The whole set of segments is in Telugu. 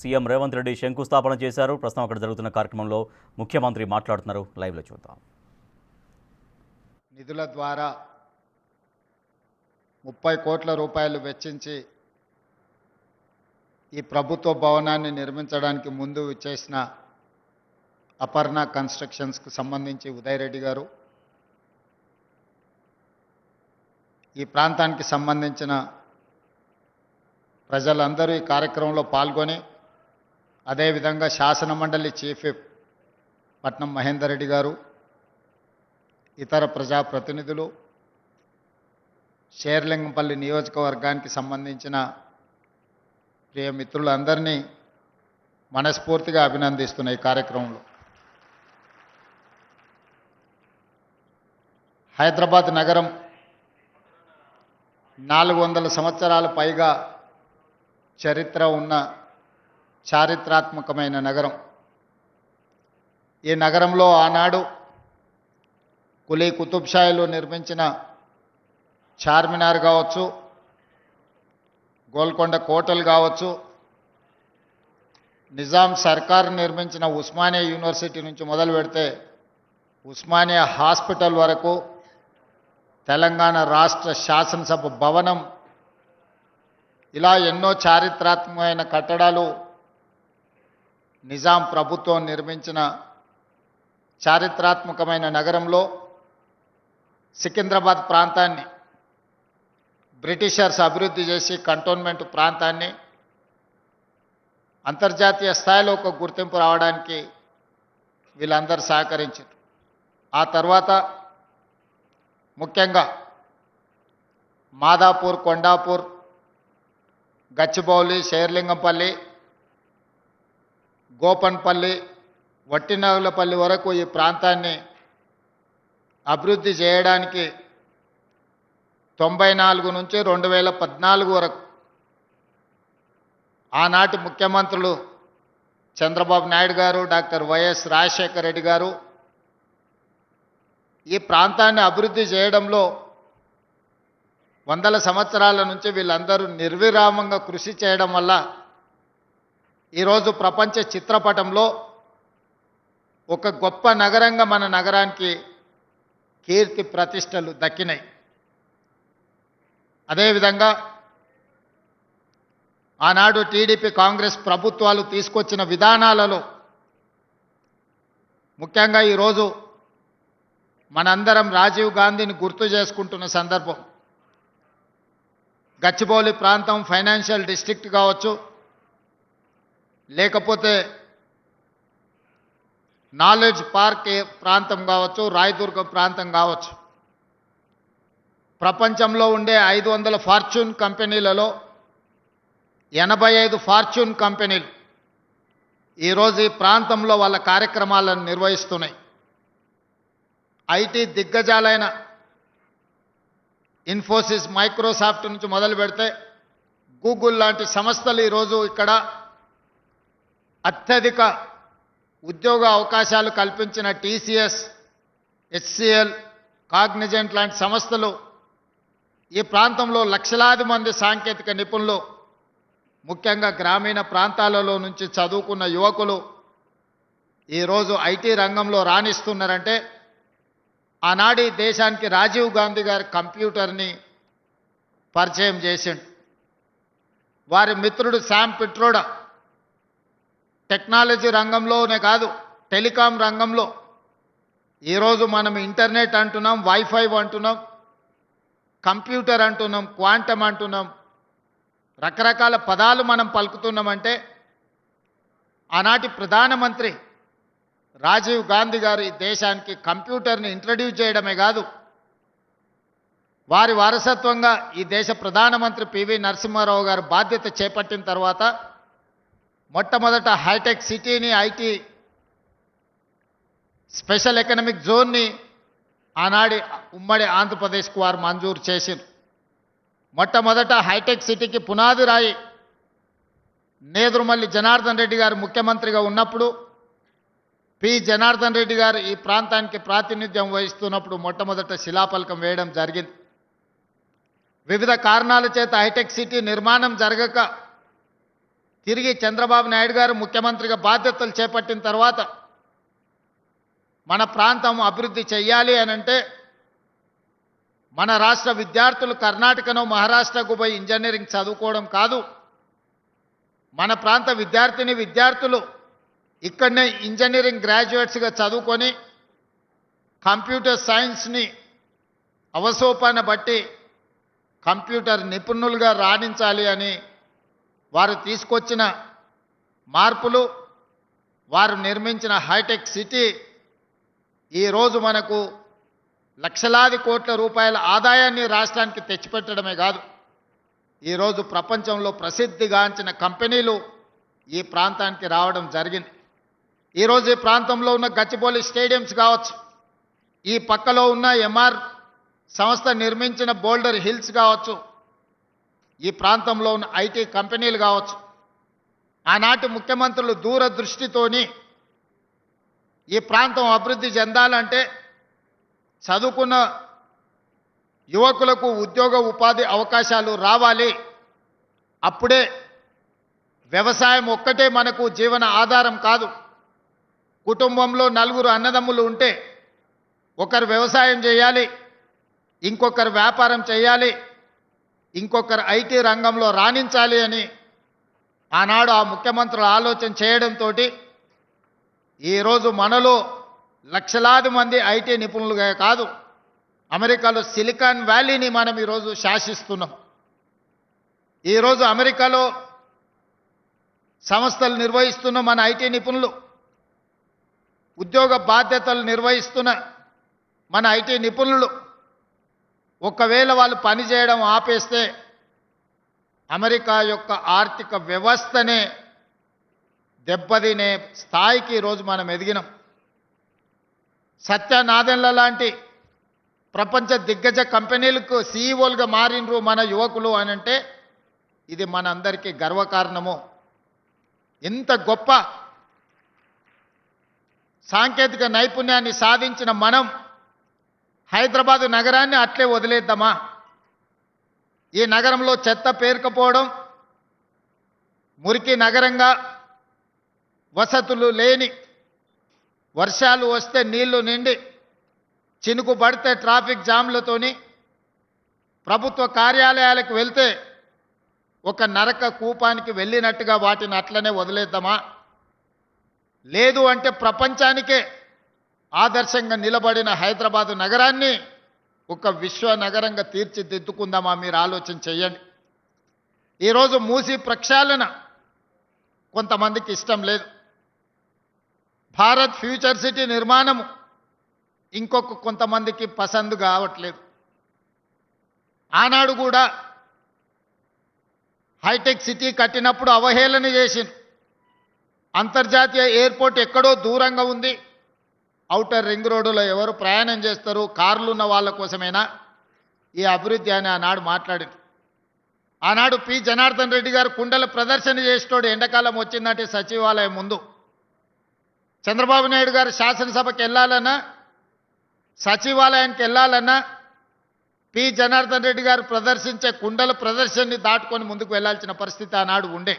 సీఎం రేవంత్ రెడ్డి శంకుస్థాపన చేశారు. ప్రస్తుతం అక్కడ జరుగుతున్న కార్యక్రమంలో ముఖ్యమంత్రి మాట్లాడుతున్నారు. లైవ్లో చూద్దాం. నిధుల ద్వారా 30 కోట్ల రూపాయలు వెచ్చించి ఈ ప్రభుత్వ భవనాన్ని నిర్మించడానికి ముందు చేసిన అపర్ణ కన్స్ట్రక్షన్స్కు సంబంధించి ఉదయ్ రెడ్డి గారు, ఈ ప్రాంతానికి సంబంధించిన ప్రజలందరూ ఈ కార్యక్రమంలో పాల్గొని, అదేవిధంగా శాసనమండలి చీఫ్ విప్ పట్నం మహేందర్ రెడ్డి గారు, ఇతర ప్రజాప్రతినిధులు, షేర్లింగంపల్లి నియోజకవర్గానికి సంబంధించిన ప్రియ మిత్రులందరినీ మనస్ఫూర్తిగా అభినందిస్తున్న ఈ కార్యక్రమంలో హైదరాబాద్ నగరం 400 సంవత్సరాల పైగా చరిత్ర ఉన్న చారిత్రాత్మకమైన నగరం. ఈ నగరంలో ఆనాడు కులీ కుతుబ్ షాయిలు నిర్మించిన చార్మినార్ కావచ్చు, గోల్కొండ కోటలు కావచ్చు, నిజాం సర్కార్ నిర్మించిన ఉస్మానియా యూనివర్సిటీ నుంచి మొదలు పెడితే ఉస్మానియా హాస్పిటల్ వరకు, తెలంగాణ రాష్ట్ర శాసనసభ భవనం, ఇలా ఎన్నో చారిత్రాత్మకమైన కట్టడాలు నిజాం ప్రభుత్వం నిర్మించిన చారిత్రాత్మకమైన నగరంలో సికింద్రాబాద్ ప్రాంతాన్ని బ్రిటిషర్స్ అభివృద్ధి చేసి కంటోన్మెంట్ ప్రాంతాన్ని అంతర్జాతీయ స్థాయిలో ఒక గుర్తింపు రావడానికి వీళ్ళందరూ సహకరించారు. ఆ తర్వాత ముఖ్యంగా మాదాపూర్, కొండాపూర్, గచ్చిబౌలి, షేర్లింగంపల్లి, గోపన్పల్లి, వట్టినగులపల్లి వరకు ఈ ప్రాంతాన్ని అభివృద్ధి చేయడానికి 94 నుంచి 2014 వరకు ఆనాటి ముఖ్యమంత్రులు చంద్రబాబు నాయుడు గారు, డాక్టర్ వైఎస్ రాజశేఖర రెడ్డి గారు ఈ ప్రాంతాన్ని అభివృద్ధి చేయడంలో 100 సంవత్సరాల నుంచి వీళ్ళందరూ నిర్విరామంగా కృషి చేయడం వల్ల ఈరోజు ప్రపంచ చిత్రపటంలో ఒక గొప్ప నగరంగా మన నగరానికి కీర్తి ప్రతిష్టలు దక్కినాయి. అదేవిధంగా ఆనాడు టీడీపీ, కాంగ్రెస్ ప్రభుత్వాలు తీసుకొచ్చిన విధానాలలో ముఖ్యంగా ఈరోజు మనందరం రాజీవ్ గాంధీని గుర్తు చేసుకుంటున్న సందర్భం. గచ్చిబౌలి ప్రాంతం ఫైనాన్షియల్ డిస్ట్రిక్ట్ కావచ్చు, లేకపోతే నాలెడ్జ్ పార్క్ ప్రాంతం కావచ్చు, రాయదుర్గ ప్రాంతం కావచ్చు, ప్రపంచంలో ఉండే 500 ఫార్చ్యూన్ కంపెనీలలో 85 ఫార్చ్యూన్ కంపెనీలు ఈరోజు ఈ ప్రాంతంలో వాళ్ళ కార్యక్రమాలను నిర్వహిస్తున్నాయి. ఐటీ దిగ్గజాలైన ఇన్ఫోసిస్, మైక్రోసాఫ్ట్ నుంచి మొదలు పెడితే గూగుల్ లాంటి సంస్థలు ఈరోజు ఇక్కడ అత్యధిక ఉద్యోగ అవకాశాలు కల్పించిన టీసీఎస్, హెచ్సిఎల్, కాగ్నిజెంట్ లాంటి సంస్థలు ఈ ప్రాంతంలో లక్షలాది మంది సాంకేతిక నిపుణులు, ముఖ్యంగా గ్రామీణ ప్రాంతాలలో నుంచి చదువుకున్న యువకులు ఈరోజు ఐటీ రంగంలో రాణిస్తున్నారంటే ఆనాటి దేశానికి రాజీవ్ గాంధీ గారి కంప్యూటర్ని పరిచయం చేసిండు. వారి మిత్రుడు శామ్ పిట్రోడా టెక్నాలజీ రంగంలోనే కాదు, టెలికాం రంగంలో ఈరోజు మనం ఇంటర్నెట్ అంటున్నాం, వైఫై అంటున్నాం, కంప్యూటర్ అంటున్నాం, క్వాంటమ్ అంటున్నాం, రకరకాల పదాలు మనం పలుకుతున్నామంటే ఆనాటి ప్రధానమంత్రి రాజీవ్ గాంధీ గారు ఈ దేశానికి కంప్యూటర్ని ఇంట్రడ్యూస్ చేయడమే కాదు, వారి వారసత్వంగా ఈ దేశ ప్రధానమంత్రి పివి నరసింహారావు గారు బాధ్యత చేపట్టిన తర్వాత మొట్టమొదట హైటెక్ సిటీని, ఐటీ స్పెషల్ ఎకనామిక్ జోన్ని ఆనాడి ఉమ్మడి ఆంధ్రప్రదేశ్కు వారు మంజూరు చేశారు. మొట్టమొదట హైటెక్ సిటీకి పునాది రాయి నేదురుమల్లి జనార్దన్ రెడ్డి గారు ముఖ్యమంత్రిగా ఉన్నప్పుడు, పి జనార్దన్ రెడ్డి గారు ఈ ప్రాంతానికి ప్రాతినిధ్యం వహిస్తున్నప్పుడు మొట్టమొదట శిలాఫలకం వేయడం జరిగింది. వివిధ కారణాల చేత హైటెక్ సిటీ నిర్మాణం జరగక తిరిగి చంద్రబాబు నాయుడు గారు ముఖ్యమంత్రిగా బాధ్యతలు చేపట్టిన తర్వాత మన ప్రాంతం అభివృద్ధి చెయ్యాలి అనంటే మన రాష్ట్ర విద్యార్థులు కర్ణాటకను మహారాష్ట్రకు పోయి ఇంజనీరింగ్ చదువుకోవడం కాదు, మన ప్రాంత విద్యార్థులు ఇక్కడనే ఇంజనీరింగ్ గ్రాడ్యుయేట్స్గా చదువుకొని కంప్యూటర్ సైన్స్ని అవసోపాన బట్టి కంప్యూటర్ నిపుణులుగా రాణించాలి అని వారు తీసుకొచ్చిన మార్పులు, వారు నిర్మించిన హైటెక్ సిటీ ఈరోజు మనకు లక్షలాది కోట్ల రూపాయల ఆదాయాన్ని రాష్ట్రానికి తెచ్చిపెట్టడమే కాదు, ఈరోజు ప్రపంచంలో ప్రసిద్ధిగాంచిన కంపెనీలు ఈ ప్రాంతానికి రావడం జరిగింది. ఈరోజు ఈ ప్రాంతంలో ఉన్న గచ్చిబౌలి స్టేడియంస్ కావచ్చు, ఈ పక్కలో ఉన్న ఎంఆర్ సంస్థ నిర్మించిన బోల్డర్ హిల్స్ కావచ్చు, ఈ ప్రాంతంలో ఉన్న ఐటీ కంపెనీలు కావచ్చు, ఆనాటి ముఖ్యమంత్రులు దూరదృష్టితోని ఈ ప్రాంతం అభివృద్ధి చెందాలంటే చదువుకున్న యువకులకు ఉద్యోగ ఉపాధి అవకాశాలు రావాలి, అప్పుడే వ్యవసాయం ఒక్కటే మనకు జీవన ఆధారం కాదు. కుటుంబంలో నలుగురు అన్నదమ్ములు ఉంటే ఒకరు వ్యవసాయం చేయాలి, ఇంకొకరు వ్యాపారం చేయాలి, ఇంకొకరు ఐటీ రంగంలో రాణించాలి అని ఆనాడు ఆ ముఖ్యమంత్రులు ఆలోచన చేయడంతో ఈరోజు మనలో లక్షలాది మంది ఐటీ నిపుణులుగా కాదు, అమెరికాలో సిలికాన్ వ్యాలీని మనం ఈరోజు శాసిస్తున్నాం. ఈరోజు అమెరికాలో సంస్థలు నిర్వహిస్తున్న మన ఐటీ నిపుణులు, ఉద్యోగ బాధ్యతలు నిర్వహిస్తున్న మన ఐటీ నిపుణులు ఒకవేళ వాళ్ళు పనిచేయడం ఆపేస్తే అమెరికా యొక్క ఆర్థిక వ్యవస్థనే దెబ్బతినే స్థాయికి ఈరోజు మనం ఎదిగినాం. సత్యనాదెన్ల లాంటి ప్రపంచ దిగ్గజ కంపెనీలకు సీఈఓలుగా మారినరు మన యువకులు అని అంటే ఇది మనందరికీ గర్వకారణము. ఎంత గొప్ప సాంకేతిక నైపుణ్యాన్ని సాధించిన మనం హైదరాబాదు నగరాన్ని అట్లే వదిలేద్దామా? ఈ నగరంలో చెత్త పేరుకపోవడం, మురికి నగరంగా, వసతులు లేని, వర్షాలు వస్తే నీళ్లు నిండి చినుకు పడితే ట్రాఫిక్ జామ్లతోని ప్రభుత్వ కార్యాలయాలకు వెళ్తే ఒక నరక కూపానికి వెళ్ళినట్టుగా వాటిని అట్లనే వదిలేద్దామా? లేదు అంటే ప్రపంచానికే ఆదర్శంగా నిలబడిన హైదరాబాదు నగరాన్ని ఒక విశ్వ నగరంగా తీర్చిదిద్దుకుందామా? మీరు ఆలోచన చేయండి. ఈరోజు మూసి ప్రక్షాళన కొంతమందికి ఇష్టం లేదు, భారత్ ఫ్యూచర్ సిటీ నిర్మాణము ఇంకొక కొంతమందికి పసందు కావట్లేదు. ఆనాడు కూడా హైటెక్ సిటీ కట్టినప్పుడు అవహేళన చేసింది. అంతర్జాతీయ ఎయిర్పోర్ట్ ఎక్కడో దూరంగా ఉంది, ఔటర్ రింగ్ రోడ్డులో ఎవరు ప్రయాణం చేస్తారు, కార్లు ఉన్న వాళ్ళ కోసమేనా ఈ అభివృద్ధి అని ఆనాడు మాట్లాడింది. ఆనాడు పి జనార్దన్ రెడ్డి గారు కుండల ప్రదర్శన చేసేటోడు ఎండాకాలం వచ్చిందంటే సచివాలయం ముందు. చంద్రబాబు నాయుడు గారు శాసనసభకి వెళ్ళాలన్నా, సచివాలయానికి వెళ్ళాలన్నా పి జనార్దన్ రెడ్డి గారు ప్రదర్శించే కుండల ప్రదర్శనని దాటుకొని ముందుకు వెళ్లాల్సిన పరిస్థితి ఆనాడు ఉండే.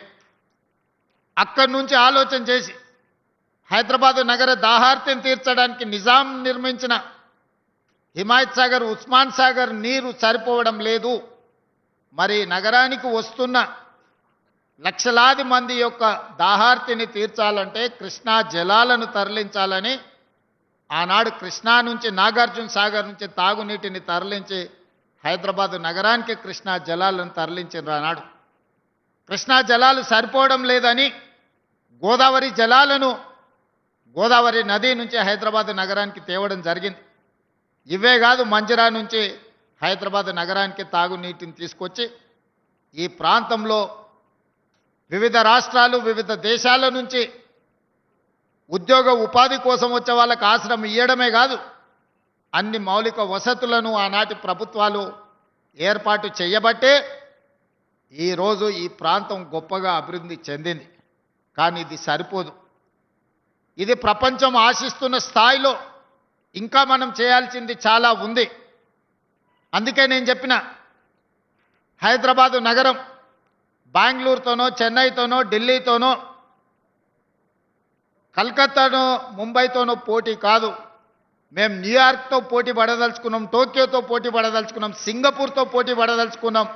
అక్కడి నుంచి ఆలోచన చేసి హైదరాబాదు నగర దాహార్తిని తీర్చడానికి నిజాం నిర్మించిన హిమాయత్ సాగర్, ఉస్మాన్ సాగర్ నీరు సరిపోవడం లేదు, మరి నగరానికి వస్తున్న లక్షలాది మంది యొక్క దాహార్తిని తీర్చాలంటే కృష్ణా జలాలను తరలించాలని ఆనాడు కృష్ణా నుంచి నాగార్జున సాగర్ నుంచి తాగునీటిని తరలించి హైదరాబాదు నగరానికి కృష్ణా జలాలను తరలించారు. ఆనాడు కృష్ణా జలాలు సరిపోవడం లేదని గోదావరి జలాలను గోదావరి నది నుంచి హైదరాబాదు నగరానికి తేవడం జరిగింది. ఇవే కాదు, మంజిరా నుంచి హైదరాబాదు నగరానికి తాగునీటిని తీసుకొచ్చి ఈ ప్రాంతంలో వివిధ రాష్ట్రాలు, వివిధ దేశాల నుంచి ఉద్యోగ ఉపాధి కోసం వచ్చే వాళ్ళకి ఆశ్రమం ఇవ్వడమే కాదు, అన్ని మౌలిక వసతులను ఆనాటి ప్రభుత్వాలు ఏర్పాటు చేయబట్టే ఈరోజు ఈ ప్రాంతం గొప్పగా అభివృద్ధి చెందింది. కానీ ఇది సరిపోదు. ఇది ప్రపంచం ఆశిస్తున్న స్థాయిలో ఇంకా మనం చేయాల్సింది చాలా ఉంది. అందుకే నేను చెప్పిన హైదరాబాదు నగరం బెంగళూరుతోనో చెన్నైతోనో ఢిల్లీతోనో కలకత్తానో ముంబైతోనో పోటీ కాదు. మేము న్యూయార్క్తో పోటీ పడదలుచుకున్నాం, టోక్యోతో పోటీ పడదలుచుకున్నాం, సింగపూర్తో పోటీ పడదలుచుకున్నాం.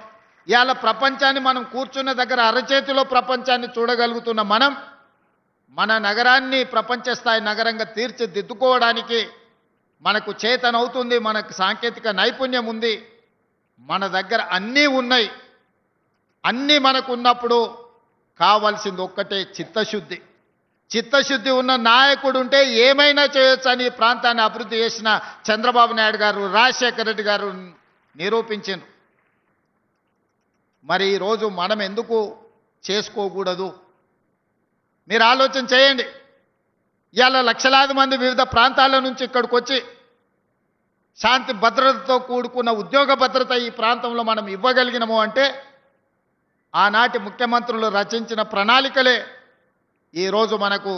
ఇవాళ ప్రపంచాన్ని మనం కూర్చున్న దగ్గర అరచేతిలో ప్రపంచాన్ని చూడగలుగుతున్న మనం మన నగరాన్ని ప్రపంచ స్థాయి నగరంగా తీర్చిదిద్దుకోవడానికి మనకు చేతనవుతుంది, మనకు సాంకేతిక నైపుణ్యం ఉంది, మన దగ్గర అన్నీ ఉన్నాయి. అన్నీ మనకు ఉన్నప్పుడు కావాల్సింది ఒక్కటే చిత్తశుద్ధి. చిత్తశుద్ధి ఉన్న నాయకుడు ఉంటే ఏమైనా చేయొచ్చు అని ఈ ప్రాంతాన్ని అభివృద్ధి చేసిన చంద్రబాబు నాయుడు గారు, రాజశేఖర రెడ్డి గారు నిరూపించారు. మరి ఈరోజు మనం ఎందుకు చేసుకోకూడదు? మీరు ఆలోచన చేయండి. ఇవాళ లక్షలాది మంది వివిధ ప్రాంతాల నుంచి ఇక్కడికి వచ్చి శాంతి భద్రతతో కూడుకున్న ఉద్యోగ భద్రత ఈ ప్రాంతంలో మనం ఇవ్వగలిగినము అంటే ఆనాటి ముఖ్యమంత్రులు రచించిన ప్రణాళికలే ఈరోజు మనకు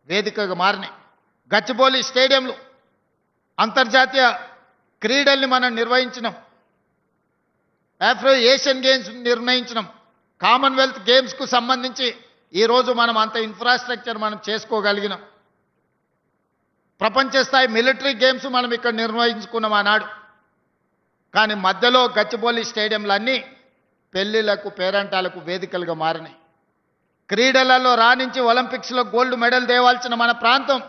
వేదికగా మారినాయి. గచ్చిబౌలి స్టేడియంలో అంతర్జాతీయ క్రీడల్ని మనం నిర్వహించినాం, ఆఫ్రో ఏషియన్ గేమ్స్ నిర్ణయించినాం, కామన్వెల్త్ గేమ్స్కు సంబంధించి ఈరోజు మనం అంత ఇన్ఫ్రాస్ట్రక్చర్ మనం చేసుకోగలిగినాం. ప్రపంచ స్థాయి మిలిటరీ గేమ్స్ మనం ఇక్కడ నిర్వహించుకున్నాం ఆనాడు. కానీ మధ్యలో గచ్చిబౌలి స్టేడియంలన్నీ పెళ్లిళ్లకు పేరంటాలకు వేదికలుగా మారినాయి. క్రీడలలో రాణించి ఒలింపిక్స్లో గోల్డ్ మెడల్ తేవాల్సిన మన ప్రాంతం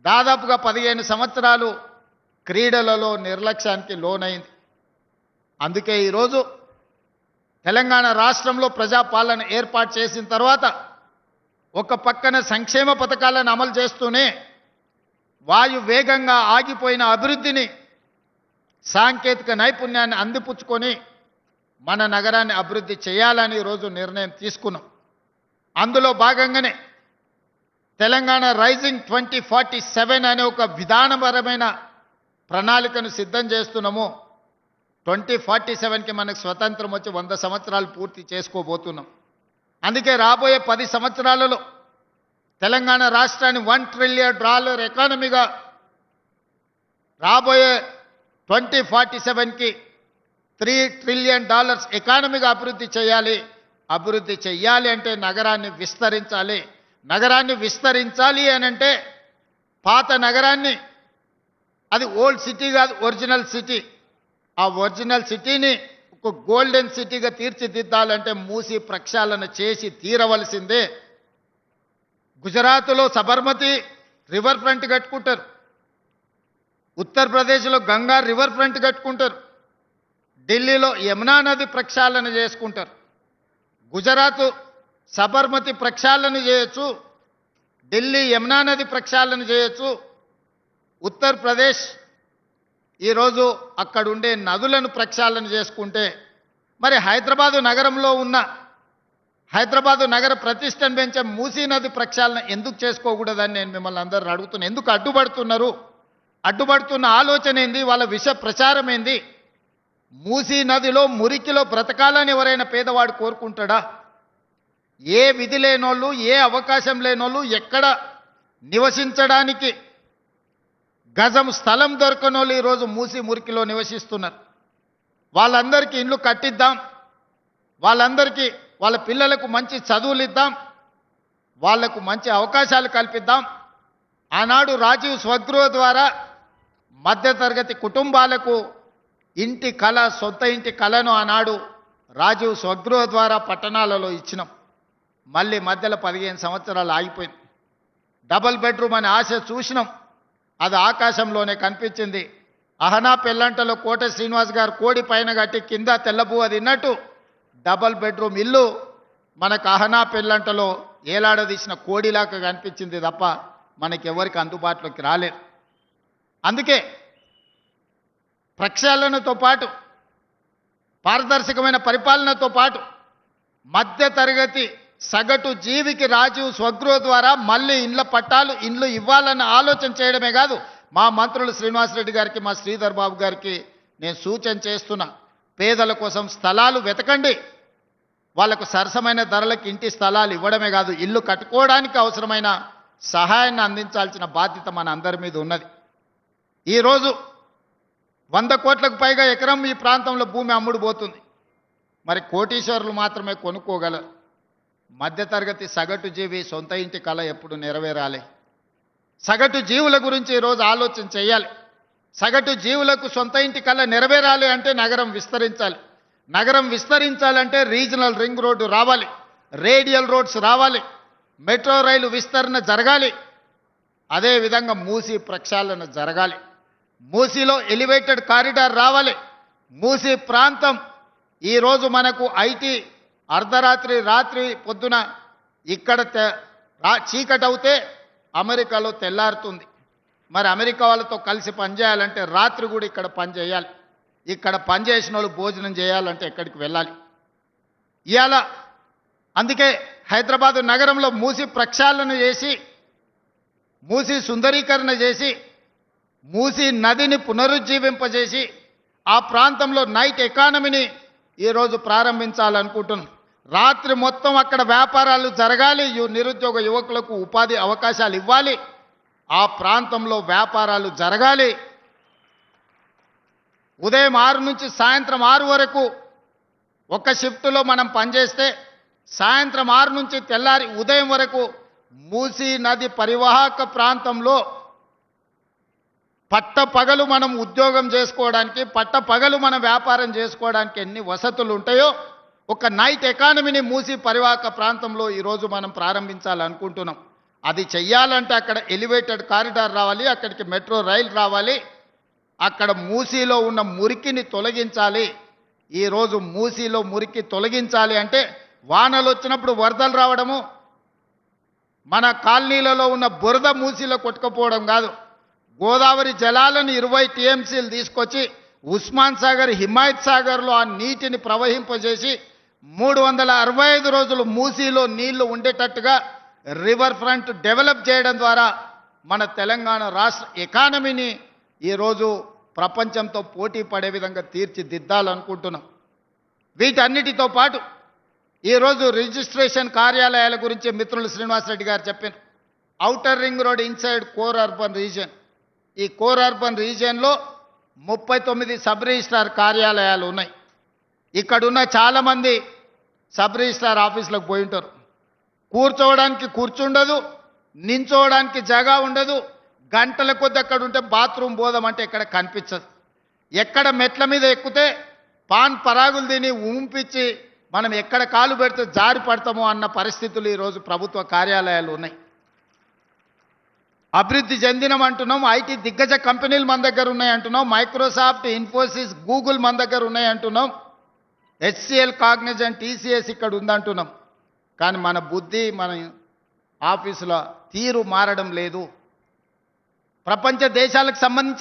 దాదాపుగా 15 సంవత్సరాలు క్రీడలలో నిర్లక్ష్యానికి లోనైంది. అందుకే ఈరోజు తెలంగాణ రాష్ట్రంలో ప్రజాపాలన ఏర్పాటు చేసిన తర్వాత ఒక పక్కన సంక్షేమ పథకాలను అమలు చేస్తూనే వాయు వేగంగా ఆగిపోయిన అభివృద్ధిని, సాంకేతిక నైపుణ్యాన్ని అందిపుచ్చుకొని మన నగరాన్ని అభివృద్ధి చేయాలని ఈరోజు నిర్ణయం తీసుకున్నాం. అందులో భాగంగానే తెలంగాణ రైజింగ్ 2047 అనే ఒక విధానపరమైన ప్రణాళికను సిద్ధం చేస్తున్నాము. 2047కి మనకు స్వతంత్రం వచ్చి 100 సంవత్సరాలు పూర్తి చేసుకోబోతున్నాం. అందుకే రాబోయే 10 సంవత్సరాలలో తెలంగాణ రాష్ట్రాన్ని $1 ట్రిలియన్ ఎకానమీగా, రాబోయే 2047కి $3 ట్రిలియన్ ఎకానమీగా అభివృద్ధి చేయాలి. అభివృద్ధి చెయ్యాలి అంటే నగరాన్ని విస్తరించాలి. నగరాన్ని విస్తరించాలి అని అంటే పాత నగరాన్ని, అది ఓల్డ్ సిటీ కాదు, ఒరిజినల్ సిటీ, ఆ ఒరిజినల్ సిటీని ఒక గోల్డెన్ సిటీగా తీర్చిదిద్దాలంటే మూసి ప్రక్షాళన చేసి తీరవలసిందే. గుజరాత్లో సబర్మతి రివర్ ఫ్రంట్ కట్టుకుంటారు, ఉత్తరప్రదేశ్లో గంగా రివర్ ఫ్రంట్ కట్టుకుంటారు, ఢిల్లీలో యమునా నది ప్రక్షాళన చేసుకుంటారు. గుజరాత్ సబర్మతి ప్రక్షాళన చేయొచ్చు, ఢిల్లీ యమునా నది ప్రక్షాళన చేయొచ్చు, ఉత్తరప్రదేశ్ ఈరోజు అక్కడ ఉండే నదులను ప్రక్షాళన చేసుకుంటే మరి హైదరాబాదు నగరంలో ఉన్న హైదరాబాదు నగర ప్రతిష్టను పెంచే మూసీ నది ప్రక్షాళన ఎందుకు చేసుకోకూడదని నేను మిమ్మల్ని అందరూ అడుగుతున్నాను. ఎందుకు అడ్డుపడుతున్నారు? అడ్డుపడుతున్న ఆలోచన ఏంది? వాళ్ళ విష ప్రచారం ఏంది? మూసీ నదిలో మురికిలో బ్రతకాలని ఎవరైనా పేదవాడు కోరుకుంటాడా? ఏ విధి లేనోళ్ళు, ఏ అవకాశం లేనోళ్ళు, ఎక్కడ నివసించడానికి గజం స్థలం దొరకనోళ్ళు ఈరోజు మూసి మురికిలో నివసిస్తున్నారు. వాళ్ళందరికీ ఇల్లు కట్టిద్దాం, వాళ్ళందరికీ వాళ్ళ పిల్లలకు మంచి చదువులు ఇద్దాం, వాళ్లకు మంచి అవకాశాలు కల్పిద్దాం. ఆనాడు రాజీవ్ స్వగృహ ద్వారా మధ్యతరగతి కుటుంబాలకు ఇంటి కళ, సొంత ఇంటి కళను ఆనాడు రాజీవ్ స్వగృహ ద్వారా పట్టణాలలో ఇచ్చినాం. మళ్ళీ మధ్యలో 15 సంవత్సరాలు ఆగిపోయింది. డబుల్ బెడ్రూమ్ అనే ఆశ చూసినాం, అది ఆకాశంలోనే కనిపించింది. అహనా పెళ్ళంటలో కోట శ్రీనివాస్ గారు కోడి పైన కట్టి కింద తెల్లబువ్వ తిన్నట్టు డబుల్ బెడ్రూమ్ ఇల్లు మనకు అహనా పెళ్ళంటలో ఏలాడదీసిన కోడిలాగా కనిపించింది తప్ప మనకెవరికి అందుబాటులోకి రాలేదు. అందుకే ప్రక్షాళనతో పాటు, పారదర్శకమైన పరిపాలనతో పాటు మధ్యతరగతి సగటు జీవికి రాజీవ్ స్వగృహ ద్వారా మళ్ళీ ఇండ్ల పట్టాలు, ఇండ్లు ఇవ్వాలన్న ఆలోచన చేయడమే కాదు, మా మంత్రులు శ్రీనివాసరెడ్డి గారికి, మా శ్రీధర్ బాబు గారికి నేను సూచన చేస్తున్నా, పేదల కోసం స్థలాలు వెతకండి. వాళ్లకు సరసమైన ధరలకు ఇంటి స్థలాలు ఇవ్వడమే కాదు, ఇల్లు కట్టుకోవడానికి అవసరమైన సహాయాన్ని అందించాల్సిన బాధ్యత మన అందరి మీద ఉన్నది. ఈరోజు 100 కోట్లకు పైగా ఎకరం ఈ ప్రాంతంలో భూమి అమ్ముడు పోతుంది. మరి కోటీశ్వరులు మాత్రమే కొనుక్కోగలరు. మధ్యతరగతి సగటు జీవి సొంత ఇంటి కళ ఎప్పుడు నెరవేరాలి? సగటు జీవుల గురించి ఈరోజు ఆలోచన చేయాలి. సగటు జీవులకు సొంత ఇంటి కళ నెరవేరాలి అంటే నగరం విస్తరించాలి. నగరం విస్తరించాలంటే రీజనల్ రింగ్ రోడ్డు రావాలి, రేడియల్ రోడ్స్ రావాలి, మెట్రో రైలు విస్తరణ జరగాలి. అదేవిధంగా మూసీ ప్రక్షాళన జరగాలి. మూసీలో ఎలివేటెడ్ కారిడార్ రావాలి. మూసీ ప్రాంతం ఈరోజు మనకు ఐటీ అర్ధరాత్రి రాత్రి పొద్దున ఇక్కడ చీకటి అవుతే అమెరికాలో తెల్లారుతుంది. మరి అమెరికా వాళ్ళతో కలిసి పనిచేయాలంటే రాత్రి కూడా ఇక్కడ పనిచేయాలి. ఇక్కడ పనిచేసిన వాళ్ళు భోజనం చేయాలంటే ఎక్కడికి వెళ్ళాలి? ఇవాళ అందుకే హైదరాబాదు నగరంలో మూసీ ప్రక్షాళన చేసి, మూసీ సుందరీకరణ చేసి, మూసీ నదిని పునరుజ్జీవింపజేసి ఆ ప్రాంతంలో నైట్ ఎకానమీని ఈరోజు ప్రారంభించాలనుకుంటున్నాం. రాత్రి మొత్తం అక్కడ వ్యాపారాలు జరగాలి. నిరుద్యోగ యువకులకు ఉపాధి అవకాశాలు ఇవ్వాలి. ఆ ప్రాంతంలో వ్యాపారాలు జరగాలి. ఉదయం 6 నుంచి సాయంత్రం 6 వరకు ఒక షిఫ్ట్లో మనం పనిచేస్తే సాయంత్రం 6 నుంచి తెల్లారి ఉదయం వరకు మూసీ నది పరివాహక ప్రాంతంలో పట్టపగలు మనం ఉద్యోగం చేసుకోవడానికి, పట్టపగలు మనం వ్యాపారం చేసుకోవడానికి ఎన్ని వసతులు ఉంటాయో ఒక నైట్ ఎకానమీని మూసీ పరివాహక ప్రాంతంలో ఈరోజు మనం ప్రారంభించాలనుకుంటున్నాం. అది చెయ్యాలంటే అక్కడ ఎలివేటెడ్ కారిడార్ రావాలి, అక్కడికి మెట్రో రైలు రావాలి, అక్కడ మూసీలో ఉన్న మురికిని తొలగించాలి. ఈరోజు మూసీలో మురికి తొలగించాలి అంటే వానలు వచ్చినప్పుడు వరదలు రావడము, మన కాలనీలలో ఉన్న బురద మూసీలో కొట్టుకుపోవడం కాదు. గోదావరి జలాలను 20 టీఎంసీలు తీసుకొచ్చి ఉస్మాన్ సాగర్, హిమాయత్ సాగర్లో ఆ నీటిని ప్రవహింపజేసి 365 రోజులు మూసీలో నీళ్లు ఉండేటట్టుగా రివర్ ఫ్రంట్ డెవలప్ చేయడం ద్వారా మన తెలంగాణ రాష్ట్ర ఎకానమీని ఈరోజు ప్రపంచంతో పోటీ పడే విధంగా తీర్చిదిద్దాలనుకుంటున్నాం. వీటన్నిటితో పాటు ఈరోజు రిజిస్ట్రేషన్ కార్యాలయాల గురించి మిత్రులు శ్రీనివాసరెడ్డి గారు చెప్పారు. Outer ring road inside core urban region, ఈ కోర్ అర్బన్ రీజియన్లో 39 సబ్ రిజిస్ట్రార్ కార్యాలయాలు ఉన్నాయి. ఇక్కడున్న చాలామంది సబ్ రిజిస్ట్రార్ ఆఫీసులకు పోయి ఉంటారు. కూర్చోవడానికి కూర్చుండదు, నించోవడానికి జాగా ఉండదు. గంటల కొద్ది అక్కడ ఉంటే బాత్రూమ్ పోదామంటే ఎక్కడ కనిపించదు. ఎక్కడ మెట్ల మీద ఎక్కితే పాన్ పరాగులు తిని ఊంపించి మనం ఎక్కడ కాలు పెడితే జారి పడతామో అన్న పరిస్థితులు ఈరోజు ప్రభుత్వ కార్యాలయాలు ఉన్నాయి. అభివృద్ధి చెందినమంటున్నాం, ఐటీ దిగ్గజ కంపెనీలు మన దగ్గర ఉన్నాయంటున్నాం, మైక్రోసాఫ్ట్, ఇన్ఫోసిస్, గూగుల్ మన దగ్గర ఉన్నాయంటున్నాం, హెచ్సిఎల్, కాగ్నిజెంట్, టీసీఎస్ ఇక్కడ ఉందంటున్నాం. కానీ మన బుద్ధి, మన ఆఫీసుల తీరు మారడం లేదు. ప్రపంచ దేశాలకు సంబంధించి